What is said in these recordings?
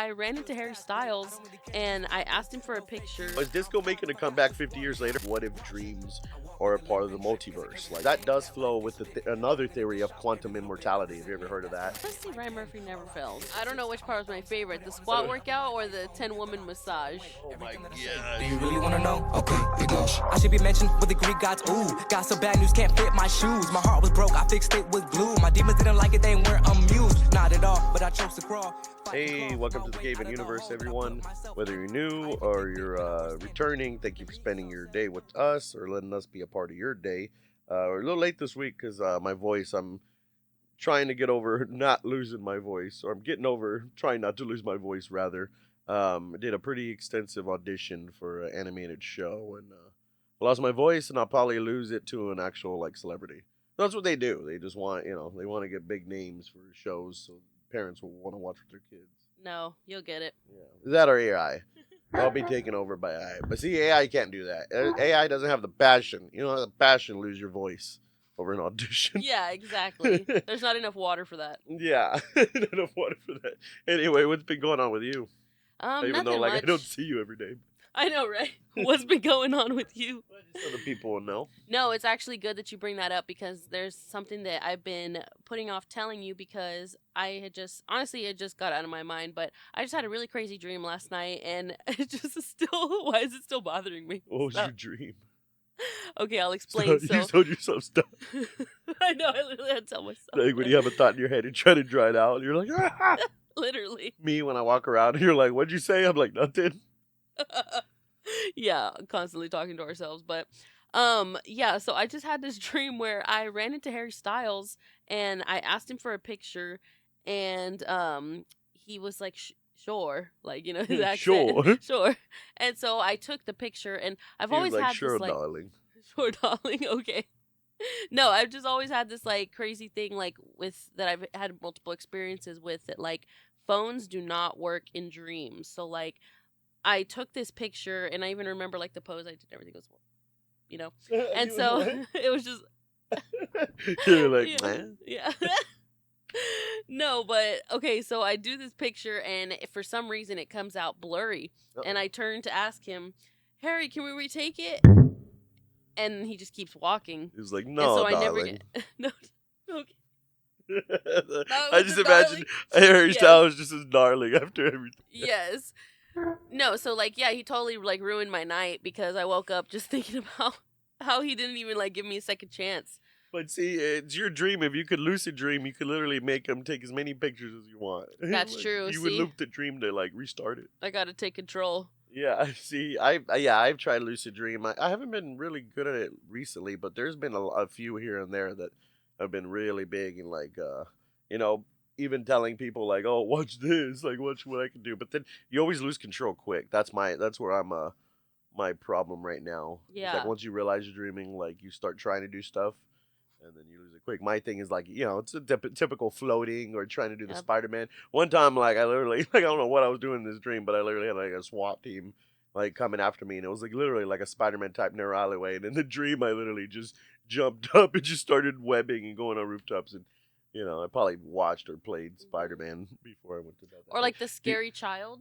I ran into Harry Styles and I asked him for a picture. Is disco making a comeback 50 years later? What if dreams are a part of the multiverse? Like that does flow with another theory of quantum immortality. Have you ever heard of that? Honestly, Ryan Murphy never fails. I don't know which part was my favorite, the squat workout or the 10-woman massage. Oh my Do god. you really wanna know? Okay, we go. I should be mentioned with the Greek gods. Ooh, got some bad news, can't fit my shoes. My heart was broke, I fixed it with glue. My demons didn't like it, they weren't amused. Not at all, but I chose to crawl. Hey, welcome to the CayVin Universe, everyone. Whether you're new or you're returning, thank you for spending your day with us or letting us be a part of your day. We're a little late this week because my voice, I'm trying to get over not losing my voice, or I'm getting over trying not to lose my voice, rather. I did a pretty extensive audition for an animated show, and I lost my voice, and I'll probably lose it to an actual, like, celebrity. That's what they do. They just want, they want to get big names for shows, so parents will want to watch with their kids. No, you'll get it. Yeah. Is that or AI? I'll be taken over by AI. But see, AI can't do that. AI doesn't have the passion. You don't have the passion to lose your voice over an audition. Yeah, exactly. There's not enough water for that. Yeah, not enough water for that. Anyway, what's been going on with you? Even Nothing though, like, much. I don't see you every day. I know, right? What's been going on with you? So the people will know. No, it's actually good that you bring that up because there's something that I've been putting off telling you because I had just, honestly, it just got out of my mind, but I just had a really crazy dream last night and it just is still, why is it still bothering me? What was Stop. your dream? Okay, I'll explain. You told yourself stuff. I know, I literally had to tell myself. Like when you have a thought in your head and try to dry it out, and you're like, ah! Literally. Me, when I walk around and you're like, what'd you say? I'm like, nothing. Yeah, constantly talking to ourselves, but yeah, so I just had this dream where I ran into Harry Styles and I asked him for a picture and he was like sure, like, his accent. Sure. Sure. And so I took the picture and I've He was always like, had sure, this like darling. sure, darling. Okay. No, I've just always had this like crazy thing like with that I've had multiple experiences with that, like phones do not work in dreams. So like I took this picture and I even remember like the pose I did, everything was, and so it was just You're like, yeah, man. yeah. No, but okay, so I do this picture and for some reason it comes out blurry. And I turn to ask him, Harry, can we retake it? And he just keeps walking. He was like, And no, so I never darling. get no. Okay. I just imagine darling. Harry Yes. Styles just as darling after everything. Yes. No, so like yeah, he totally like ruined my night because I woke up just thinking about how he didn't even like give me a second chance. But see, it's your dream. If you could lucid dream, you could literally make him take as many pictures as you want. That's Like, true. You would See? loop the dream to like restart it. I gotta take control. Yeah, see, I've tried lucid dream. I haven't been really good at it recently, but there's been a few here and there that have been really big and like, even telling people like, oh, watch this, like watch what I can do. But then you always lose control quick. That's where I'm my problem right now. It's Yeah. like once you realize you're dreaming, like you start trying to do stuff. And then you lose it quick. My thing is like, it's a typical floating or trying to do the Yep. Spider-Man. One time, like, I literally, like, I don't know what I was doing in this dream, but I literally had, like, a SWAT team, like, coming after me. And it was, like, literally, like, a Spider-Man type narrow alleyway. And in the dream, I literally just jumped up and just started webbing and going on rooftops. And, I probably watched or played Spider-Man before I went to bed. Or like the scary child.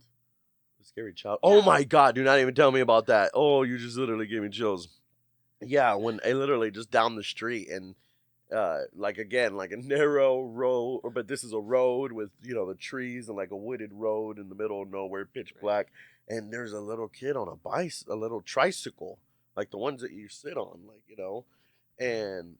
The scary child. Oh, my God. Do not even tell me about that. Oh, you just literally gave me chills. Yeah, when I literally just down the street and like again, like a narrow road, but this is a road with the trees and like a wooded road in the middle of nowhere, pitch black, and there's a little kid on a little tricycle, like the ones that you sit on, like and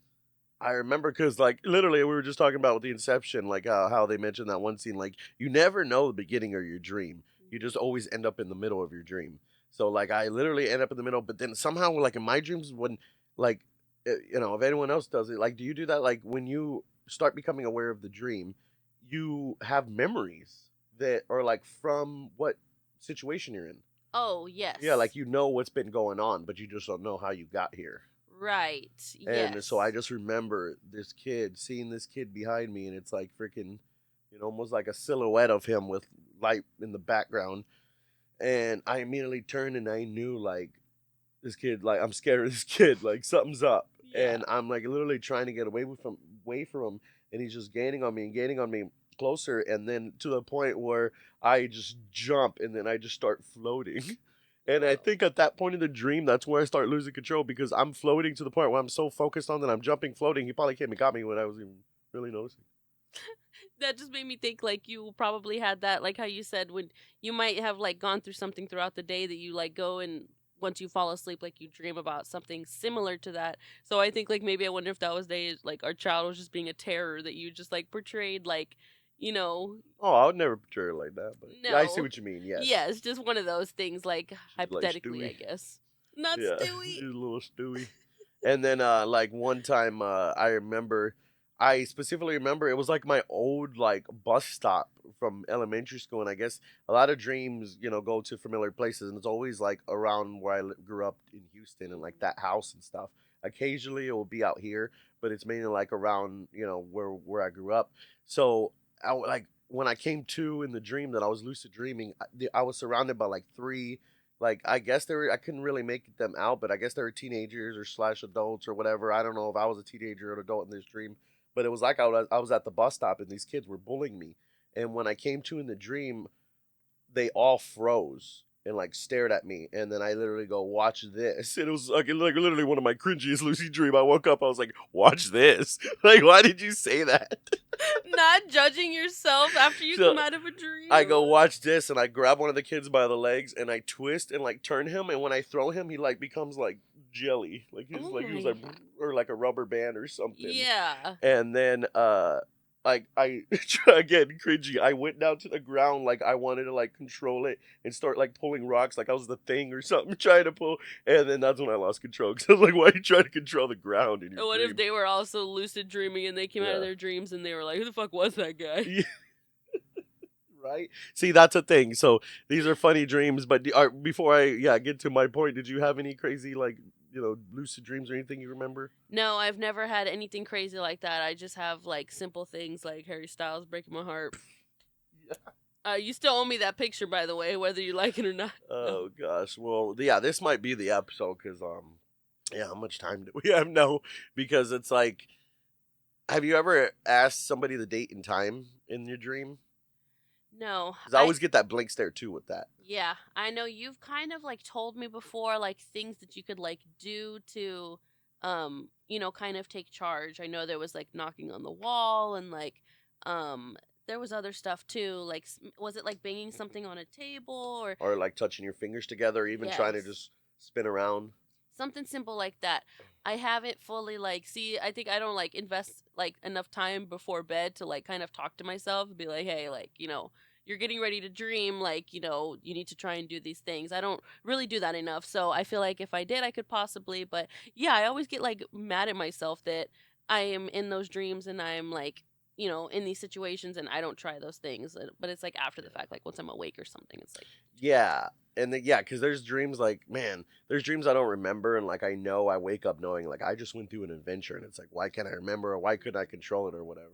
I remember because like literally we were just talking about with the Inception, like how they mentioned that one scene, like you never know the beginning of your dream, you just always end up in the middle of your dream. So like I literally end up in the middle, but then somehow like in my dreams when like. If anyone else does it, like, do you do that? Like, when you start becoming aware of the dream, you have memories that are like from what situation you're in. Oh, yes. Yeah, like what's been going on, but you just don't know how you got here. Right. And yes. so I just remember seeing this kid behind me, and it's like freaking, almost like a silhouette of him with light in the background. And I immediately turned and I knew like this kid, like I'm scared of this kid, like something's up. Yeah. And I'm like literally trying to get away from him, and he's just gaining on me and gaining on me. closer, and then to the point where I just jump and then I just start floating. And I think at that point in the dream, that's where I start losing control because I'm floating to the point where I'm so focused on that I'm jumping, floating. He probably came and got me when I was even really noticing. That just made me think like you probably had that, like how you said when you might have like gone through something throughout the day that you like go and once you fall asleep, like you dream about something similar to that. So I think like maybe I wonder if that was days like our child was just being a terror that you just like portrayed like, you know, Oh, I would never portray it like that, but yeah, I see no. what you mean. Yes. Yeah, it's just one of those things like Like hypothetically, I Stewie. guess. Not Yeah, Stewie. he's a little Stewie. And then like one time I specifically remember it was like my old like bus stop from elementary school, and I guess a lot of dreams, go to familiar places, and it's always like around where grew up in Houston and like that house and stuff. Occasionally it will be out here, but it's mainly like around, where I grew up. So like when I came to in the dream that I was lucid dreaming, I was surrounded by like three, like I guess they were, I couldn't really make them out, but I guess they were teenagers or slash adults or whatever. I don't know if I was a teenager or an adult in this dream, but it was like I was at the bus stop and these kids were bullying me. And when I came to in the dream, they all froze and like stared at me, and then I literally go, "Watch this." And it was like literally one of my cringiest lucid dream. I woke up, I was like, "Watch this!" Like, why did you say that? Not judging yourself after you So come out of a dream. I go, "Watch this," and I grab one of the kids by the legs and I twist and like turn him, and when I throw him, he like becomes like jelly, like he's Oh like he was my like or like a rubber band or something. Yeah. And then like I again cringy. I went down to the ground like I wanted to like control it and start like pulling rocks like I was the Thing or something trying to pull. And then that's when I lost control because I was like, "Why are you trying to control the ground in your What dream?" if they were also lucid dreaming and they came out of Yeah. their dreams and they were like, "Who the fuck was that guy?" Yeah. Right? See, that's a thing. So these are funny dreams. But before I get to my point, did you have any crazy like lucid dreams or anything you remember? No, I've never had anything crazy like that. I just have like simple things like Harry Styles breaking my heart. You still owe me that picture, by the way, whether you like it or not. Oh gosh. Well, yeah, this might be the episode because yeah, how much time do we have now? Because it's like, have you ever asked somebody the date and time in your dream? No. Because I always get that blank stare too with that. Yeah, I know you've kind of like told me before like things that you could like do to kind of take charge. I know there was like knocking on the wall and like there was other stuff too. Like was it like banging something on a table or Or like touching your fingers together, or even trying to Yes. just spin around. something simple like that. I haven't fully like see I think I don't like invest like enough time before bed to like kind of talk to myself and be like, "Hey, like, you're getting ready to dream, like, you need to try and do these things." I don't really do that enough. So I feel like if I did, I could possibly, but yeah, I always get like mad at myself that I am in those dreams and I'm like, in these situations and I don't try those things. But it's like after the fact, like once I'm awake or something, it's like, Yeah. And then, yeah, because there's dreams like, man, there's dreams I don't remember. And like, I know I wake up knowing like I just went through an adventure. And it's like, why can't I remember? Or why couldn't I control it or whatever?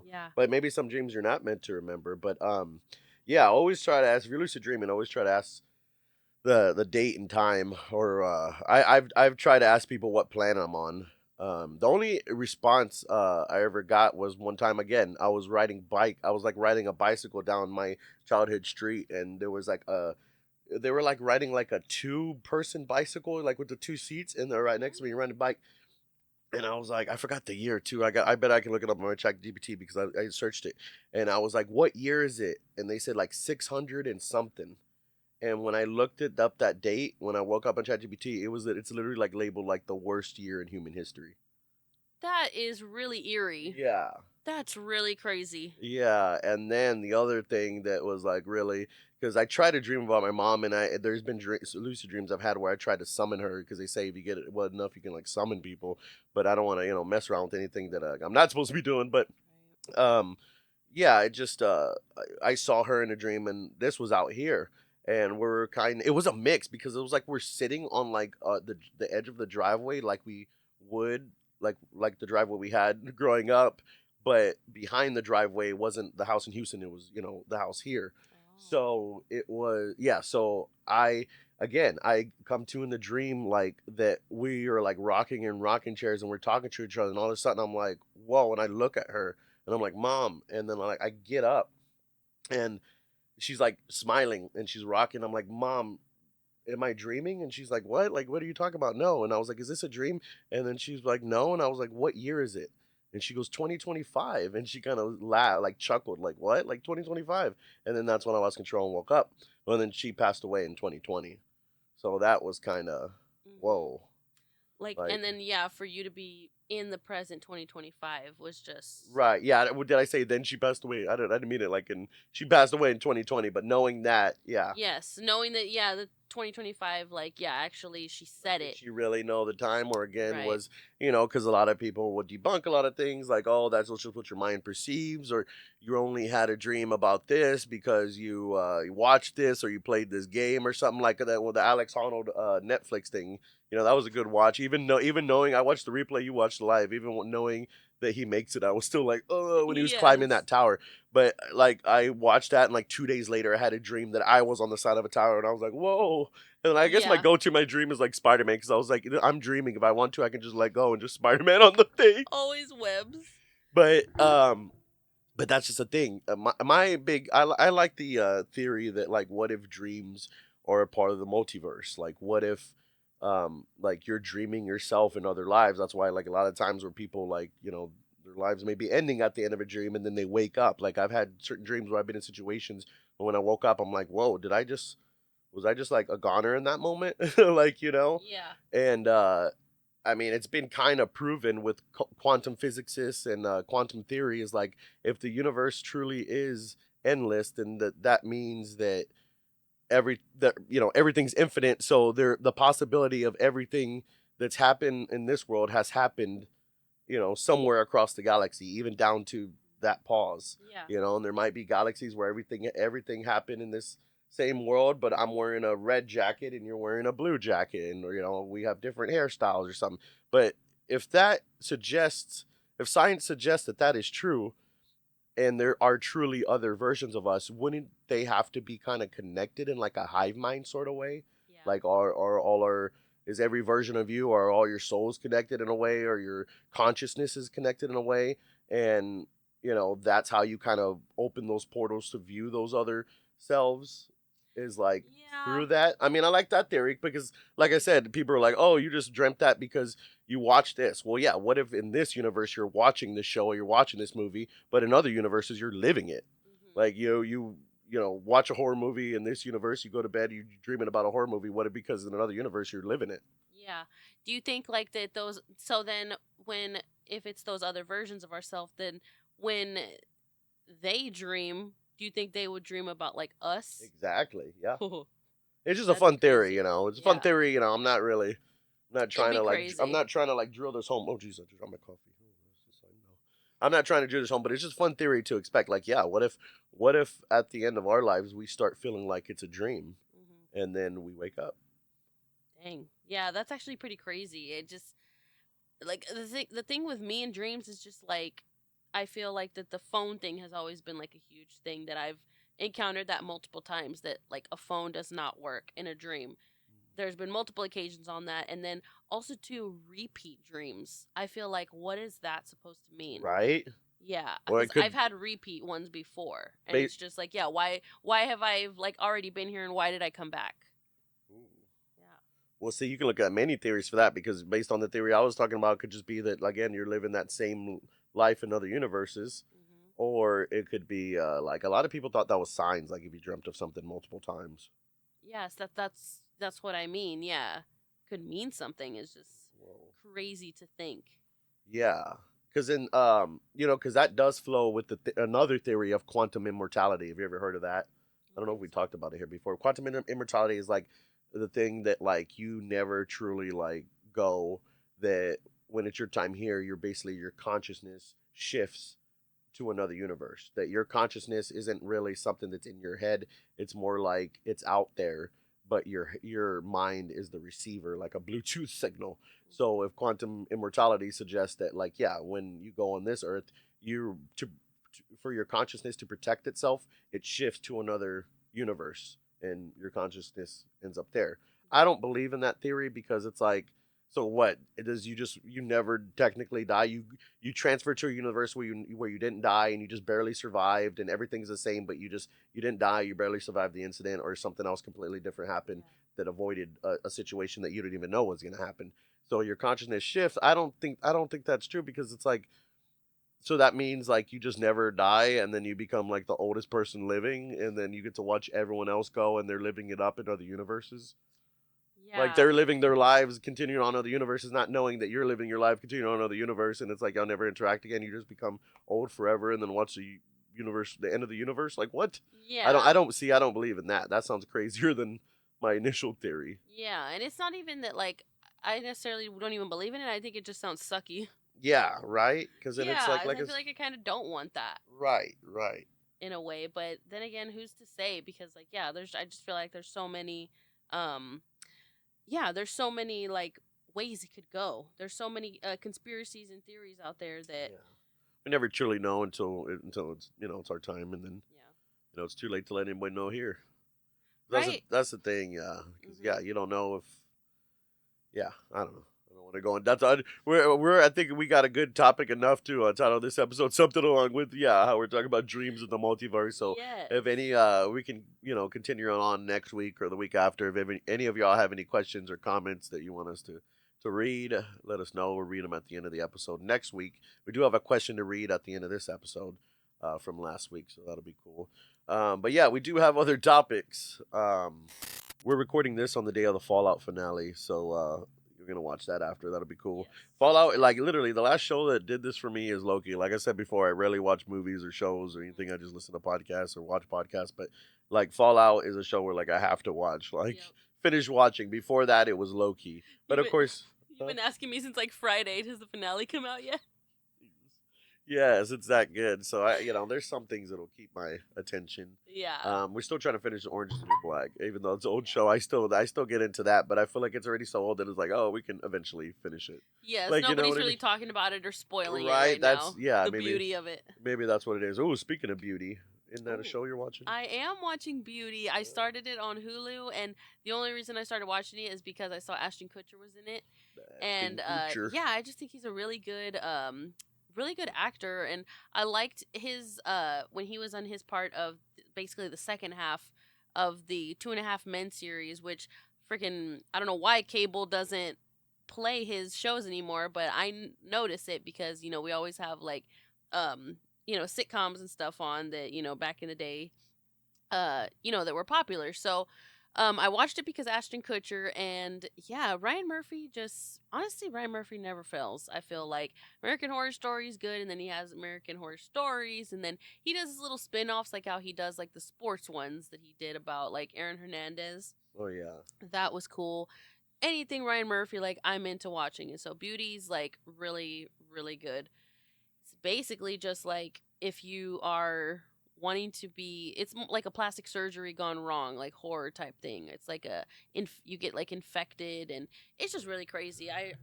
yeah. But maybe some dreams you're not meant to remember. But yeah, always try to ask, if you're lucid dreaming, always try to ask the date and time. Or I've tried to ask people what planet I'm on. The only response I ever got was one time again, I was like riding a bicycle down my childhood street, and there was like they were like riding like a 2-person bicycle, like with the 2 seats, and they're right next to me riding a bike. And I was like, I forgot the year too. I bet I can look it up on my ChatGPT because I searched it, and I was like, what year is it? And they said like 600 and something. And when I looked it up that date, when I woke up on ChatGPT, it's literally like labeled like the worst year in human history. That is really eerie. Yeah. That's really crazy. Yeah, and then the other thing that was like really, because I try to dream about my mom, and there's been lucid dreams I've had where I tried to summon her because they say if you get it well enough, you can like summon people. But I don't want to mess around with anything that I'm not supposed to be doing. But yeah, it just I saw her in a dream, and this was out here, and it was a mix because it was like we're sitting on like the edge of the driveway like we would like the driveway we had growing up, but behind the driveway wasn't the house in Houston, it was the house here. So it was, yeah, so I come to in the dream like that we are like rocking in rocking chairs and we're talking to each other, and all of a sudden I'm like, whoa, and I look at her And I'm like, Mom. And then I get up and she's like smiling and she's rocking. I'm like, Mom, am I dreaming? And she's like, what? Like, what are you talking about? No. And I was like, is this a dream? And then she's like, no. And I was like, what year is it? And she goes, 2025. And she kind of laughed, like chuckled, like, what? Like 2025. And then that's when I lost control and woke up. And then she passed away in 2020. So that was kind of, whoa. Like, and then, yeah, for you to be in the present 2025 was just... Right, yeah. Did I say then she passed away? I didn't mean it like she passed away in 2020, but knowing that, yeah. Yes, knowing that, yeah, the 2025, like, yeah, actually she said it. Did she really know the time? Or again, Right. was, because a lot of people would debunk a lot of things like, oh, that's just what your mind perceives, or you only had a dream about this because you watched this or you played this game or something like that. Well, the Alex Honnold Netflix thing, that was a good watch. Even knowing, I watched the replay, you watched the live, even knowing that he makes it, I was still like, oh, when he was climbing that tower. But like, I watched that, and like 2 days later, I had a dream that I was on the side of a tower, and I was like, whoa. And I guess my my dream is like Spider-Man, because I was like, I'm dreaming. If I want to, I can just let go and just Spider-Man on the thing. Always webs. But that's just a thing. I like the theory that, like, what if dreams are a part of the multiverse? Like, what if like you're dreaming yourself in other lives? That's why, like, a lot of times where people, like, their lives may be ending at the end of a dream, and then they wake up. Like, I've had certain dreams where I've been in situations, and when I woke up, I'm like, whoa, was I just like a goner in that moment? Like, Yeah. And I mean, it's been kind of proven with quantum physicists and quantum theory is like, if the universe truly is endless, then that means that everything's infinite. So the possibility of everything that's happened in this world has happened, somewhere across the galaxy, even down to that pause. Yeah. And there might be galaxies where everything happened in this same world, but I'm wearing a red jacket and you're wearing a blue jacket, and we have different hairstyles or something. But if science suggests that is true, and there are truly other versions of us, wouldn't they have to be kind of connected in like a hive mind sort of way? Yeah. Like, is every version of you, are all your souls connected in a way, or your consciousness is connected in a way? And that's how you kind of open those portals to view those other selves, is like through that. I mean, I like that theory because, like I said, people are like, oh, you just dreamt that because you watched this. Well, yeah, what if in this universe you're watching this show or you're watching this movie, but in other universes you're living it? Like, you watch a horror movie in this universe, you go to bed, you're dreaming about a horror movie. What if because in another universe you're living it? Yeah. Do you think like that so then if it's those other versions of ourselves, then when they dream, do you think they would dream about like us? Exactly. Yeah. It's just a fun theory, crazy. It's a fun theory, I'm not trying to like, crazy. I'm not trying to like drill this home. Oh, jeez, I just dropped my coffee. I'm not trying to drill this home, but it's just fun theory to expect. Like, yeah, what if at the end of our lives we start feeling like it's a dream, and then we wake up? Dang. Yeah, that's actually pretty crazy. It just, like, the thing with me and dreams is just like, I feel like that the phone thing has always been like a huge thing that I've encountered that multiple times, that like a phone does not work in a dream. There's been multiple occasions on that, and then also too repeat dreams. I feel like, what is that supposed to mean? Right? Yeah, Or it could, I've had repeat ones before, and it's just like, yeah, why have I like already been here, and why did I come back? Yeah. Well, see, you can look at many theories for that, because based on the theory I was talking about, it could just be that, again, you're living that same life in other universes. Or it could be like, a lot of people thought that was signs, like if you dreamt of something multiple times. Yes, that's what I mean. Yeah, could mean something. Is just crazy to think. Yeah, because because that does flow with another theory of quantum immortality. Have you ever heard of that? I don't know if we talked about it here before. Quantum immortality is like the thing that, like, you never truly like go. That when it's your time here, your consciousness shifts to another universe. That your consciousness isn't really something that's in your head. It's more like it's out there, but your mind is the receiver, like a Bluetooth signal. So if quantum immortality suggests that, like, yeah, when you go on this earth, for your consciousness to protect itself, it shifts to another universe, and your consciousness ends up there. I don't believe in that theory, because it's like, So what? You never technically die. You transfer to a universe where you didn't die and you just barely survived and everything's the same, but you didn't die, you barely survived the incident, or something else completely different happened that avoided a situation that you didn't even know was going to happen. So your consciousness shifts. I don't think that's true, because it's like, so that means like you just never die and then you become like the oldest person living, and then you get to watch everyone else go and they're living it up in other universes. Like Yeah. they're living their lives, continuing on other universes, not knowing that you're living your life, continuing on another universe, and it's like y'all never interact again. You just become old forever, and then watch the universe, the end of the universe. Like what? Yeah. I don't believe in that. That sounds crazier than my initial theory. Yeah, and it's not even that like I necessarily don't even believe in it. I think it just sounds sucky. Yeah, right. Because then Yeah, it's like I feel like I kind of don't want that right, right. in a way, but then again, who's to say? Because like, yeah, I just feel like there's so many, um, yeah, there's so many like ways it could go. There's so many conspiracies and theories out there that, Yeah. We never truly know until it's it's our time, and then yeah, it's too late to let anybody know here. right. That's the thing, yeah. 'Cause, Mhm. yeah, you don't know if, yeah, I don't know. I don't want to go in. We're I think we got a good topic enough to title this episode something along with how we're talking about dreams in the multiverse. So Yes. if any we can continue on next week or the week after. If any of y'all have any questions or comments that you want us to read, let us know. We'll read them at the end of the episode next week. We do have a question to read at the end of this episode from last week, so that'll be cool. But yeah, we do have other topics. We're recording this on the day of the Fallout finale, so you're gonna watch that after. That'll be cool. Yes. Fallout, like literally, the last show that did this for me is Loki. Like I said before, I rarely watch movies or shows or anything. I just listen to podcasts or watch podcasts. But like Fallout is a show where like I have to watch. Like Yep. finish watching. Before that, it was Loki. But of course, You've been asking me since like Friday. Does the finale come out yet? yes, it's that good. So there's some things that'll keep my attention. Yeah. We're still trying to finish Orange is the New Black, even though it's an old show. I still get into that, but I feel like it's already so old that it's like, oh, we can eventually finish it. Yes, like, nobody's what I really mean? talking about it or spoiling it Right, right that's- now. yeah, the maybe- beauty of it. Maybe that's what it is. Oh, speaking of beauty, isn't that Ooh. a show you're watching? I am watching Beauty. I started it on Hulu, and the only reason I started watching it is because I saw Ashton Kutcher was in it, and yeah, I just think he's a really good actor, and I liked his when he was on his part of basically the second half of the 2.5 Men series, which freaking I don't know why cable doesn't play his shows anymore, but I notice it because we always have like sitcoms and stuff on that back in the day that were popular. So I watched it because Ashton Kutcher, and yeah, Ryan Murphy never fails. I feel like American Horror Story is good, and then he has American Horror Stories, and then he does his little spin-offs like how he does like the sports ones that he did about like Aaron Hernandez. Oh yeah. That was cool. Anything Ryan Murphy, like I'm into watching it. So Beauty's like really, really good. It's basically just like if you are wanting to be, it's like a plastic surgery gone wrong, like horror type thing. It's like you get like infected, and it's just really crazy. I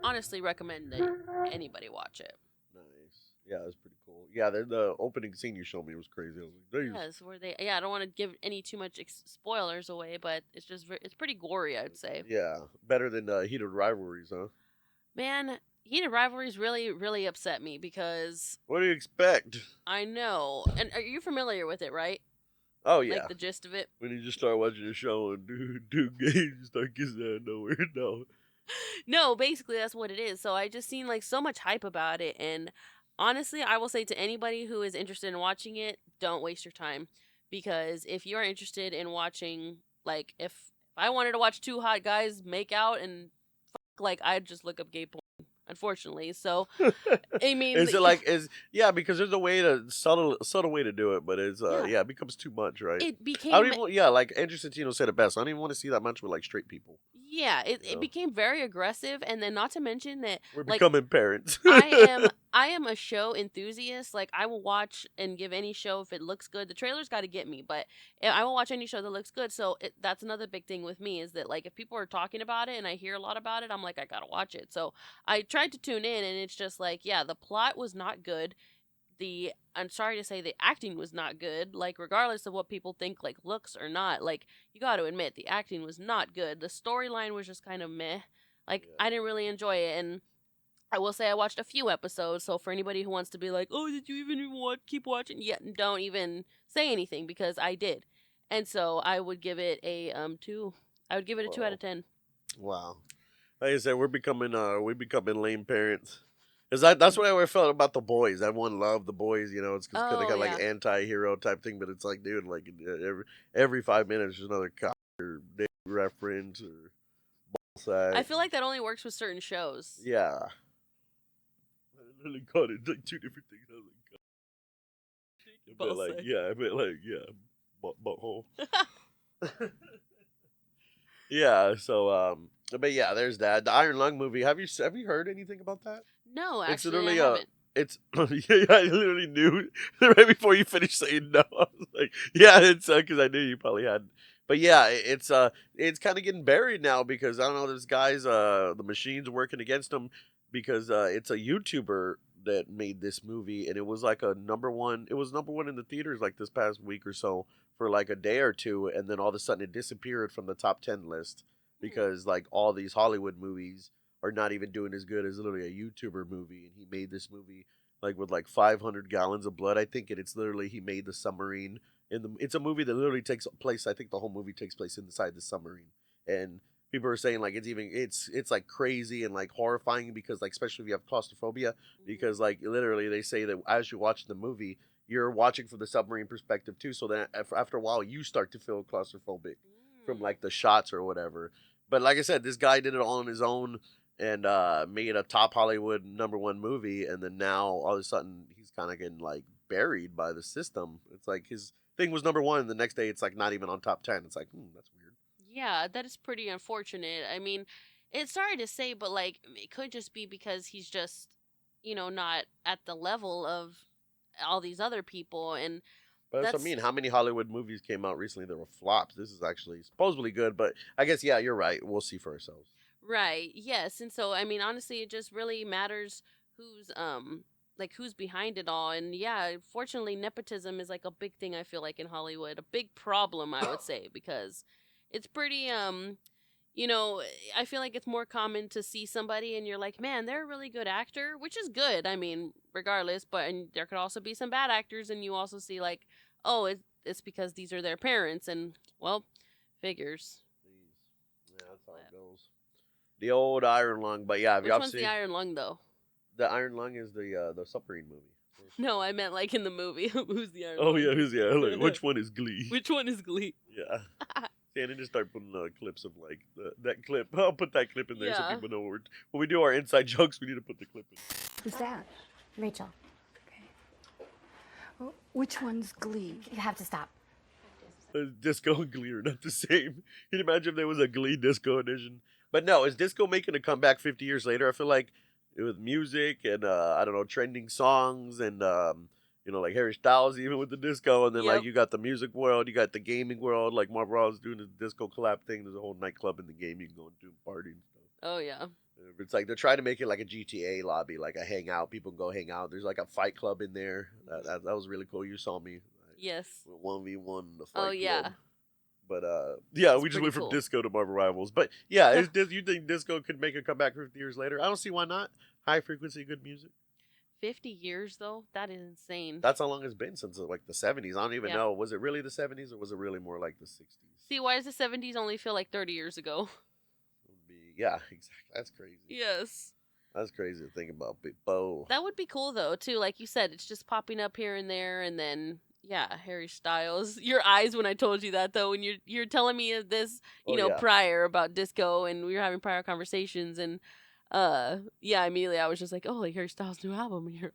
honestly recommend that anybody watch it. Nice. Yeah, that's pretty cool. Yeah, the opening scene you showed me was crazy. I was like, "Damn." Yes, I don't want to give any too much spoilers away, but it's just it's pretty gory, I'd say. Yeah, better than Heated Rivalries, huh? Man, Heated Rivalries really, really upset me because What do you expect? I know. And are you familiar with it, right? Oh yeah. Like the gist of it? When you just start watching the show and do games, start kissing out of nowhere. No. No, basically that's what it is. So I just seen like so much hype about it, and honestly, I will say to anybody who is interested in watching it, don't waste your time, because if you are interested in watching, like if I wanted to watch two hot guys make out and fuck, like I'd just look up gay porn, unfortunately. So I mean, Is it because there's a way to subtle way to do it, but it's it becomes too much, right? it became I don't even like Andrew Santino said it best. I don't even want to see that much with like straight people. yeah, it became very aggressive, and then not to mention that We're like, becoming parents. I am a show enthusiast. Like I will watch and give any show if it looks good. The trailer's got to get me, but I will watch any show that looks good. So that's another big thing with me is that like if people are talking about it and I hear a lot about it, I'm like I gotta watch it. So I tried to tune in, and it's just like the plot was not good. I'm sorry to say the acting was not good. Like regardless of what people think like looks or not, like you got to admit the acting was not good. The storyline was just kind of meh. Like, I didn't really enjoy it, and I will say I watched a few episodes, so for anybody who wants to be like, oh, did you even keep watching? Yeah, don't even say anything, because I did. And so I would give it a 2. I would give it a 2 out Whoa. of 10. Wow. Like I said, we're becoming lame parents. Cause that's what I felt about The Boys. Everyone loved The Boys, you know. It's because they Oh, got like yeah. an anti-hero type thing, but it's like, dude, like every 5 minutes there's another cop or dick reference or I sack. feel like that only works with certain shows. Yeah. I literally called it like 2 different things. I was like, Ball butthole. Yeah. So but yeah, there's that. The Iron Lung movie. Have you heard anything about that? No, It's actually, I literally haven't. it's yeah, I literally knew right before you finished saying no. I was like, yeah, it's because I knew you probably had. But yeah, it's kind of getting buried now because I don't know. This guy's the machine's working against him because it's a YouTuber that made this movie and it was like a number one. It was number one in the theaters like this past week or so for like a day or two, and then all of a sudden it disappeared from the top 10 list because like all these Hollywood movies are not even doing as good as literally a YouTuber movie, and he made this movie like with like 500 gallons of blood, I think, and it's literally he made the submarine in the. It's a movie that literally takes place. I think the whole movie takes place inside the submarine, and people are saying like it's like crazy and like horrifying because like especially if you have claustrophobia because like literally they say that as you watch the movie you're watching from the submarine perspective too, so then after a while you start to feel claustrophobic from like the shots or whatever. But like I said, this guy did it all on his own and made a top Hollywood number one movie, and then now all of a sudden he's kind of getting like buried by the system. It's like his thing was number one, and the next day it's like not even on top 10. It's like, that's weird. Yeah, that is pretty unfortunate. I mean, it's sorry to say, but like it could just be because he's just, not at the level of all these other people, and But that's what I that's mean. How many Hollywood movies came out recently that were flops? This is actually supposedly good, but I guess yeah, you're right. We'll see for ourselves. right. Yes, and so I mean, honestly, it just really matters who's like who's behind it all, and yeah, fortunately, nepotism is like a big thing. I feel like in Hollywood, a big problem, I would say, because it's pretty you know, I feel like it's more common to see somebody and you're like, man, they're a really good actor, which is good. I mean, regardless, but and there could also be some bad actors, and you also see like, oh, it's because these are their parents, and well, figures. Please. Yeah, that's how it goes. The old Iron Lung, but yeah, have Which y'all one's the seen Iron Lung though? the Iron Lung is the submarine movie. No, I meant like in the movie. Who's the Iron Oh Lung? yeah, like, which one is Glee? Which one is Glee? Yeah. See, I need to start putting clips of like that clip. I'll put that clip in there so Yeah. people know when we do our inside jokes. We need to put the clip in. Who's that? Rachel, Which one's Glee? you have to stop. Disco and Glee are not the same. Can you imagine if there was a Glee Disco edition? But no, is disco making a comeback 50 years later? I feel like with music and I don't know, trending songs and like Harry Styles even with the disco, and then like Yep. you got the music world, you got the gaming world, like Marvel was doing the disco collab thing. There's a whole nightclub in the game you can go and do party and stuff. Oh yeah. It's like they're trying to make it like a GTA lobby, like a hangout. People can go hang out. There's like a fight club in there. That was really cool. You saw me. Yes. 1v1 the fight Oh yeah. club. But yeah, That's we just pretty went from cool. disco to Marvel Rivals. But yeah, you think disco could make a comeback 50 years later? I don't see why not. High frequency, good music. 50 years though? That is insane. That's how long it's been since like the 70s. I don't even Yeah. know. Was it really the 70s or was it really more like the 60s? See, why does the 70s only feel like 30 years ago? Yeah, exactly. That's crazy. Yes. That's crazy to think about. Big Bo. That would be cool though, too. Like you said, it's just popping up here and there, and then yeah, Harry Styles. Your eyes when I told you that though, when you're telling me of this, Oh, yeah. prior about disco, and we were having prior conversations, and yeah, immediately I was just like, oh, like Harry Styles' new album, and you're,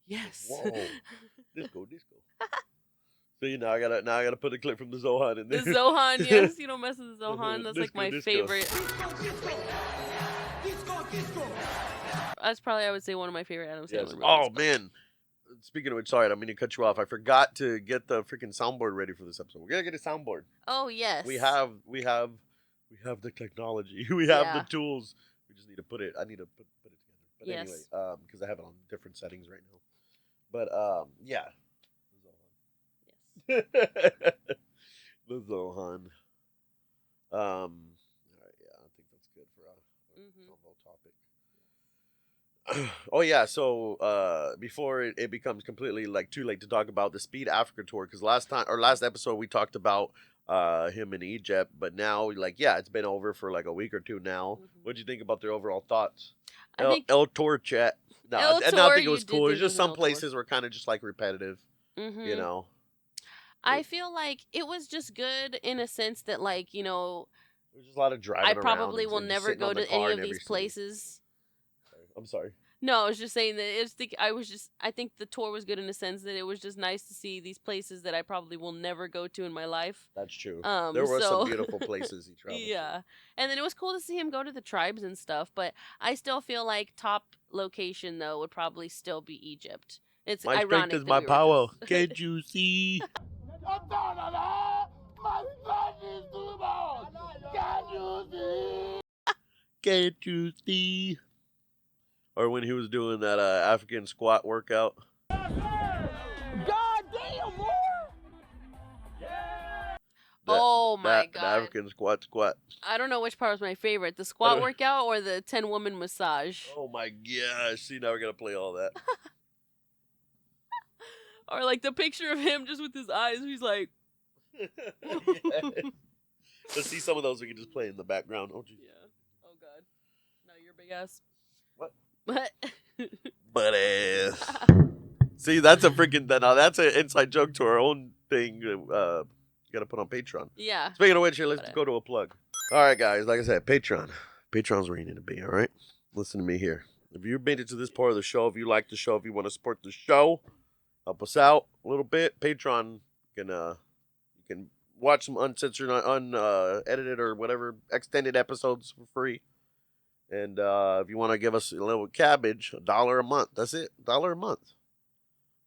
yes. Whoa. Disco. So I gotta put a clip from the Zohan in The there. Zohan, yes, you don't mess with the Zohan. That's like my Disco. favorite. That's probably, I would say, one of my favorite Adam Yes. Sandler movies. Oh man. Speaking of which, sorry, I don't mean to cut you off. I forgot to get the freaking soundboard ready for this episode. We're gonna get a soundboard. Oh yes. We have the technology. We have Yeah. the tools. We just need to put it. I need to put it together. But Yes. anyway, because I have it on different settings right now. But yeah. Yes. The Zohan. All right, yeah, I think that's good for Mhm. soundboard. topic. Oh yeah, so before it becomes completely like too late to talk about the Speed Africa tour, because last episode we talked about him in Egypt, but now like yeah, it's been over for like a week or two now. What do you think about their overall thoughts? I think El Tour chat. No, El I think Tour, it was you did cool. think It's it was just an some El Tour. places were kind of just like repetitive, you know. I feel like it was just good in a sense that, like, you know, There's just a lot of driving I around probably and will just never sitting go on the to car any in of every these city. places. I'm sorry. No, I was just saying that I think the tour was good in a sense that it was just nice to see these places that I probably will never go to in my life. That's true. There were some beautiful places he traveled yeah. And then it was cool to see him go to the tribes and stuff, but I still feel like top location though would probably still be Egypt. It's My ironic strength is that my we were power. just- Can't you see? Can't you see? Or when he was doing that African squat workout. God damn, more! Oh my The god. African squat. I don't know which part was my favorite, the squat workout or the 10-woman massage. Oh my gosh. See, now we're going to play all that. Or like the picture of him just with his eyes, he's like, Yeah. Let's see some of those we can just play in the background. Oh, geez. yeah. Oh god. No, you're big ass. What? What? Butt ass. See, that's a freaking... Now, that's an inside joke to our own thing. You got to put on Patreon. Yeah. Speaking of which, here, let's go to a plug. All right, guys. Like I said, Patreon. Patreon's where you need to be, all right? Listen to me here. If you made it to this part of the show, if you like the show, if you want to support the show, help us out a little bit. Patreon can you can watch some uncensored, unedited, or whatever extended episodes for free. And if you want to give us a little cabbage, $1 a month. That's it. $1 a month.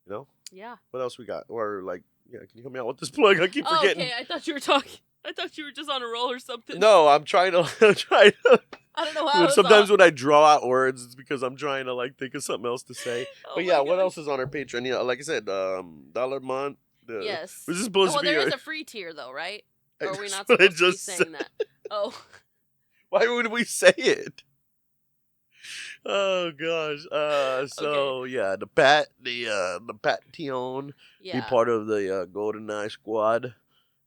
You know? Yeah. What else we got? Or like, yeah, can you help me out with this plug? I keep Oh, forgetting. okay, I thought you were talking. I thought you were just on a roll or something. No, I'm trying to. I don't know how. Sometimes when I draw out words, it's because I'm trying to like think of something else to say. Oh But my yeah, what gosh. else is on our Patreon? Yeah, like I said, $1 a month. Yes. Was this supposed Well, to be? there is a free tier though, right? Or are we not That's what I supposed to be just saying that? Oh. Why would we say it? Oh gosh. So yeah, the Patreon. Yeah. Be part of the Golden Eye Squad.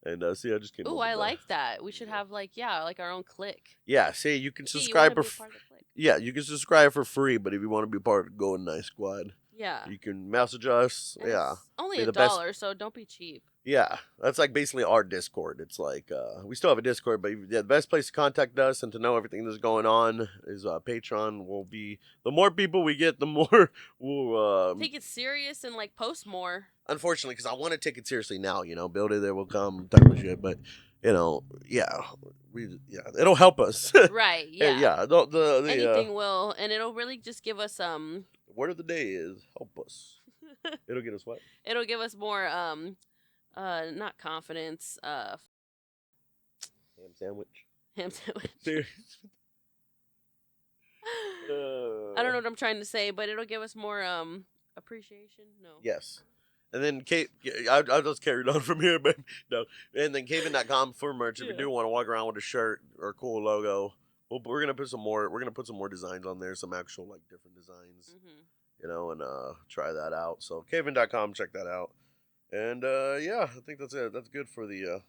And see, I just came. Ooh, up with I that. like that. We should have like our own clique. Yeah, see, you can See, you subscribe wanna for. be a part of the clique. Yeah, you can subscribe for free, but if you want to be part of the Golden Eye Squad, Yeah. you can message us. And Yeah. it's only Be $1, the best- so don't be cheap. Yeah, that's like basically our Discord. It's like we still have a Discord, but yeah, the best place to contact us and to know everything that's going on is Patreon. Will be the more people we get, the more we'll Take it serious and like post more. unfortunately, because I want to take it seriously now. You know, build it, there will come type of shit. But you know, it'll help us. Right. Hey, Yeah. the Anything will, and it'll really just give us word of the day is help us. It'll get us what? It'll give us more not confidence. Ham sandwich. Ham sandwich. Serious. I don't know what I'm trying to say, but it'll give us more appreciation. No. Yes. And then I'll just carry it on from here, but no. And then CayVin.com for merch. If you do want to walk around with a shirt or a cool logo, we're gonna put some more. We're gonna put some more designs on there, some actual like different designs, you know, and try that out. So CayVin.com, check that out. And yeah, I think that's it. That's good for the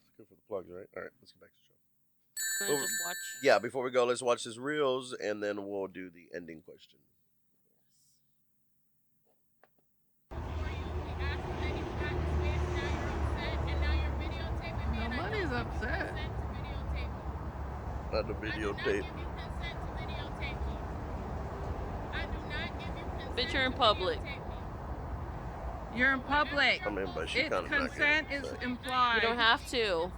plugs, right? All right, let's get back to the show. Can I just watch? Yeah, before we go, let's watch this reels, and then we'll do the ending question. Nobody's upset. Not the videotape. Bitch, you're in public. You're in public. I mean, but she It's kind of consent is implied. You don't have to.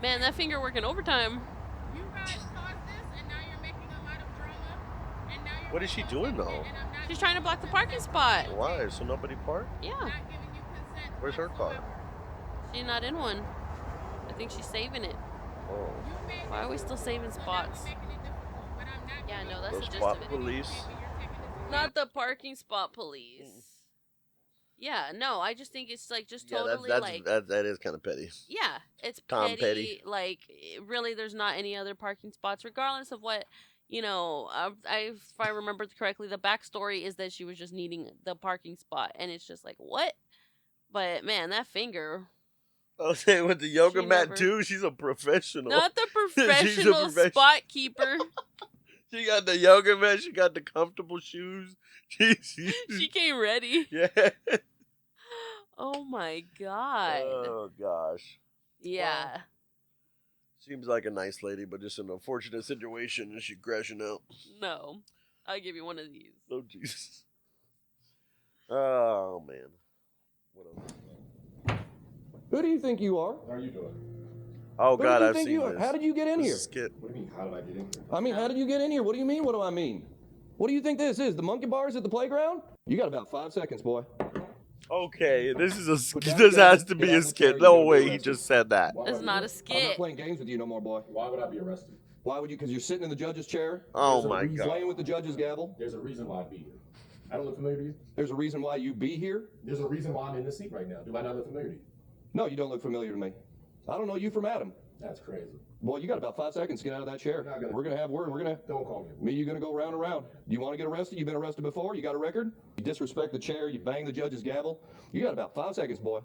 Man, that finger working overtime. What is she doing though? She's trying to block the parking spot. Why? So nobody parked? Yeah. Where's her car? She's not in one. I think she's saving it. Oh. Why are we still saving spots? Yeah, no, that's Those the gist spot of it. police. Not the parking spot police. Yeah, no, I just think it's like just Yeah, totally that's like that is kind of petty. yeah, it's Tom petty. Petty. Like really, there's not any other parking spots, regardless of what you know. If I remember correctly, the backstory is that she was just needing the parking spot, and it's just like what? But man, that finger, I'll say with the yoga She mat never- too. She's a professional. not the She's a professional spot keeper. She got the yoga mat. She got the comfortable shoes. She came ready. Yeah. Oh my god. Oh gosh. Yeah. Seems like a nice lady, but just an unfortunate situation, and she crashing out. No, I'll give you one of these. Oh Jesus. Oh man. What else? Who do you think you are? How are you doing? Oh Who God, do you I've think seen you are? this. How did you get in This here? is skit. What do you mean, how did I get in here? I mean, how did you get in here? What do you mean? What do I mean? What do you think this is? The monkey bars at the playground? You got about 5 seconds, boy. Okay, this is a Put skit. that This down. has to be Get a out the skit. chair, No you're way gonna he be just said that. Why It's would I not be a arrested? I'm not skit. playing games with you no more, boy. Why would I be arrested? Why would you? Because you're sitting in the judge's chair, Oh There's a my reason- God. playing with the judge's gavel. There's a reason why I'd be here. I don't look familiar to you? There's a reason why you be here. There's a reason why I'm in this seat right now. Do I not look familiar to you? No, you don't look familiar to me. I don't know you from Adam. That's crazy. Boy, you got about 5 seconds to get out of that chair. Not gonna- We're gonna have word. We're gonna. Don't call me. Me, you gonna go round and round. Do you want to get arrested? You've been arrested before. You got a record. You disrespect the chair. You bang the judge's gavel. You got about 5 seconds, boy.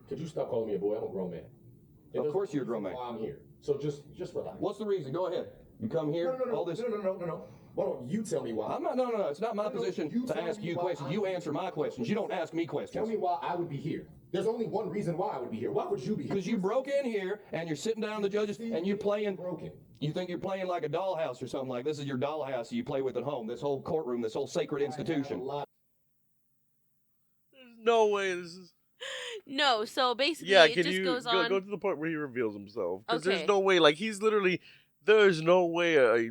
Could you stop calling me a boy? I'm a grown man. And Of there's course you're a grown reason man. Why I'm here. So just relax. What's the reason? Go ahead. You come here. No. All this. No. Why don't you tell me why? I'm not. No. It's not my No, position you to tell ask me you why questions. I'm You here. answer my questions. You don't ask me Tell questions. me why I would be here. There's only one reason why I would be here. Why would you be here? Because you broke in here and you're sitting down the judges and you're playing. broken. You think you're playing like a dollhouse or something like this is your dollhouse you play with at home. This whole courtroom, this whole sacred institution. There's no way this is. No, so basically Yeah, it can just you goes go on. to the point where he reveals himself? Because Okay. there's no way. Like he's literally. There's no way.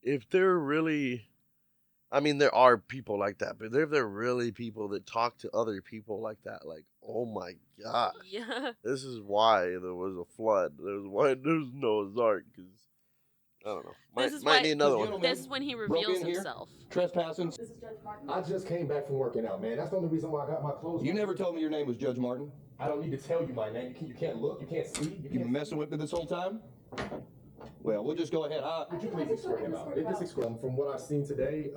If they're really. I mean, there are people like that, but if they're really people that talk to other people like that, like, oh my God. Yeah. This is why there was a flood. There's why there's Noah's Ark. Because I don't know. This is Might why- need another one. Gentlemen, This is when he broke reveals in here, himself. Trespassing. I just came back from working out, man. That's the only reason why I got my clothes. You on. never told me your name was Judge Martin. I don't need to tell you my name. You can't look. You can't see. You You can't been messing with me this whole time? Well, we'll just go ahead. Could you please escort him out? This escort. From what I've seen today,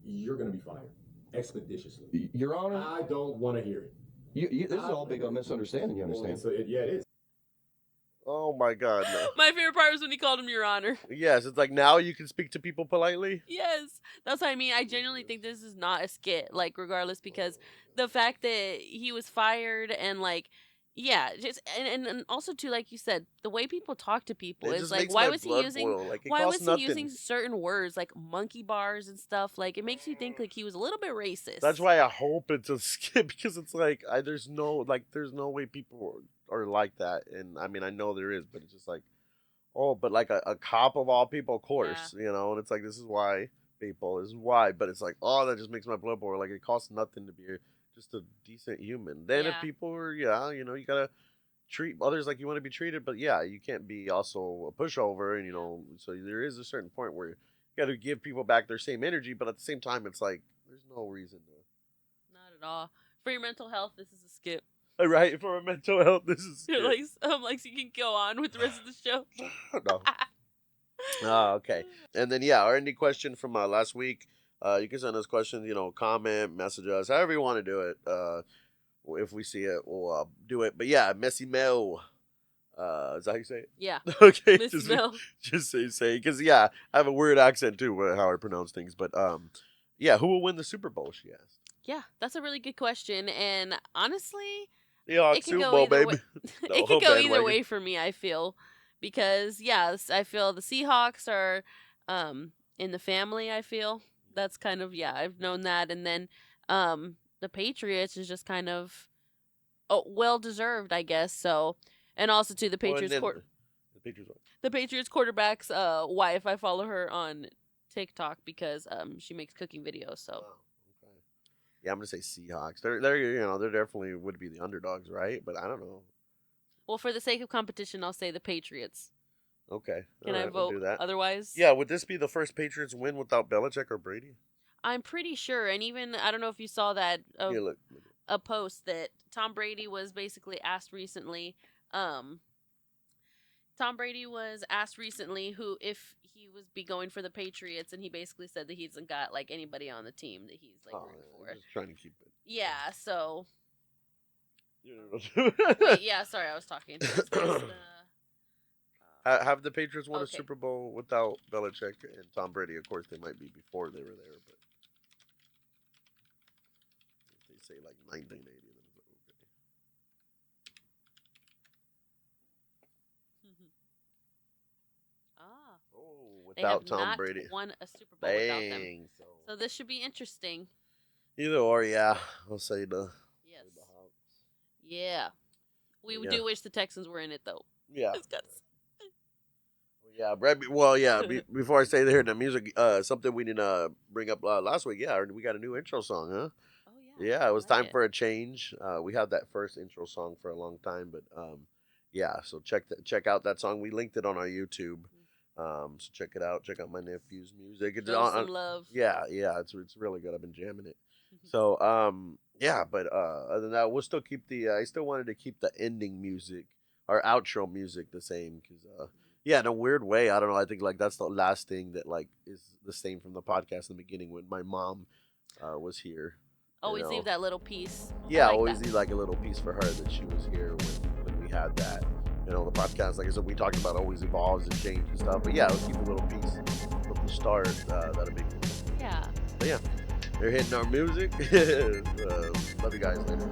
you're gonna be fired expeditiously. Your Honor, I don't want to hear it. this is all big on misunderstanding. You understand? So yeah, it is. Oh my God. No. My favorite part was when he called him Your Honor. Yes, it's like now you can speak to people politely. Yes, that's what I mean. I genuinely think this is not a skit, like regardless, because the fact that he was fired and like, yeah, just and also too, like you said, the way people talk to people It is just like, makes why my was he blood using? boil. Like, it Why was costs he nothing. using certain words like monkey bars and stuff? Like it makes you think like he was a little bit racist. That's why I hope it's a skit because it's like there's no way people are like that, and I mean I know there is, but it's just like, oh, but like a cop of all people, of course, you know, and it's like this is why but it's like, oh, that just makes my blood boil. Like it costs nothing to be just a decent human. Then if Yeah. people are, you know, you gotta treat others like you want to be treated, but yeah, you can't be also a pushover, and you know, so there is a certain point where you got to give people back their same energy, but at the same time, it's like there's no reason to. not at all. For your mental health, this is a skit. Right, for our mental health, this is You're good. like, I'm like, so you can go on with the rest of the show. No. Oh, okay. And then yeah, our ending question from last week. You can send us questions, you know, comment, message us, however you want to do it. If we see it, we'll do it. But yeah, Messy Mel. Is that how you say it? Yeah, Okay, Miss Mel. just say because yeah, I have a weird accent too, how I pronounce things. But yeah, who will win the Super Bowl? She asked. Yeah, that's a really good question, and honestly, Yeah, it can Super go Bowl, either baby. way. No, It could go either bandwagon. way for me. I feel because yes, I feel the Seahawks are in the family. I feel that's kind of I've known that, and then the Patriots is just kind of well deserved, I guess. So, and also to the Well, and Patriots. then the Patriots. The Patriots quarterback's wife. I follow her on TikTok because she makes cooking videos. So. Oh, okay. Yeah, I'm gonna say Seahawks. They're you know they're definitely would be the underdogs, right? But I don't know. Well, for the sake of competition, I'll say the Patriots. Okay, Can all I right, we'll vote do that. otherwise? Yeah, would this be the first Patriots win without Belichick or Brady? I'm pretty sure, and even I don't know if you saw that Here, look. a post that Tom Brady was basically asked recently. Tom Brady was asked recently who if he was be going for the Patriots, and he basically said that he hasn't got like anybody on the team that he's like rooting for. Just trying to keep it. Yeah, so You wait, yeah, sorry, I was talking. Have the Patriots won a Okay. Super Bowl without Belichick and Tom Brady? Of course, they might be before they were there, but if they say like 1980, then it's like, okay. Oh, They have without Tom not Brady, won a Super Bowl without them. dang. So this should be interesting. Either or, yeah. I'll say the Yes. the Hawks. Yeah. We Yeah. do wish the Texans were in it though. Yeah. It's got- Yeah, Brad. Well, yeah. Before I say there, the music, something we didn't bring up last week. Yeah, we got a new intro song, huh? Oh yeah. Yeah, it was I like time for a change. We had that first intro song for a long time, but yeah. So check out that song. We linked it on our YouTube. So check it out. Check out my nephew's music. It's Show some love. Yeah, it's really good. I've been jamming it. So yeah, but other than that, we'll still keep the. I still wanted to keep the ending music, our outro music, the same because yeah, in a weird way, I don't know. I think like that's the last thing that like is the same from the podcast in the beginning when my mom was here. Always know. leave that little piece. I Yeah, like always that. leave like a little piece for her that she was here when we had that. You know, the podcast, like I said, we talked about always evolves and changes and stuff. But yeah, let's keep a little piece from the start. That'll be cool. Yeah. But yeah, they're hitting our music. Love you guys later.